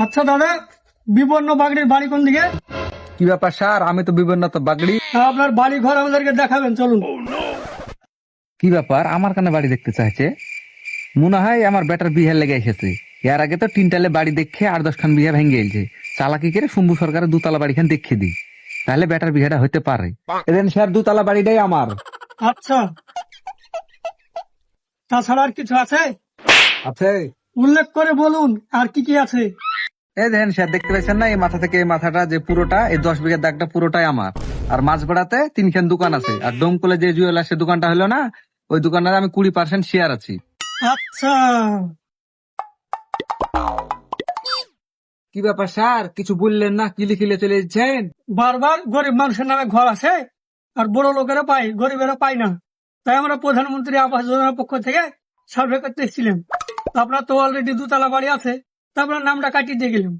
আচ্ছা দাদা, বিবর্ণ বাগড়ির বাড়ি কোন দিকে? কি ব্যাপার স্যার, আমি তো বিভিন্ন তো বাগড়ি। আপনার বাড়ি ঘর আমাদেরকে দেখাবেন, চলুন। কি ব্যাপার, আমার কানে বাড়ি দেখতে চাইছে? মনে হয় আমার বেটার বিহার লেগে এসেছে। এর আগে তো তিনটালে বাড়ি দেখে আর 10খান বিহা ভেঙে গেছে। চালাকি করে শম্ভু সরকারের দুতলা বাড়ি খান দেখিয়ে দিই, তাহলে বেটার বিহাটা হইতে পারে। এদিন স্যার দুতলা বাড়িটাই আমার। আচ্ছা, তাছাড়া আর কিছু আছে? আছে। উল্লেখ করে বলুন আর কি কি আছে। এই দেখেন স্যার, দেখতে পাচ্ছেন না, এই মাথা থেকে এই মাথাটা যে পুরোটা, এই 10 বিঘার দাগটা পুরোটাই আমার। আর মাঝবেড়াতে 3খান দোকান আছে। আর ডোমকলে যে জুয়েলার্সের দোকানটা হলো না, ওই দোকানটাতে আমি 20% শেয়ার আছি। আচ্ছা, কি ব্যাপার স্যার, কিছু বললেন না? কিলে কিলে চলে যাচ্ছেন? বারবার গরিব মানুষের নামে ঘর আছে, আর বড় লোকেরা পায়, গরিবেরা পায় না। তাই আমরা প্রধানমন্ত্রী আবাস যোজনার পক্ষ থেকে সার্ভে করতে এসেছিলাম। আপনার তো অলরেডি দুতলা বাড়ি আছে, তা আপনার নামটা কাটিয়ে দিয়ে গেলাম।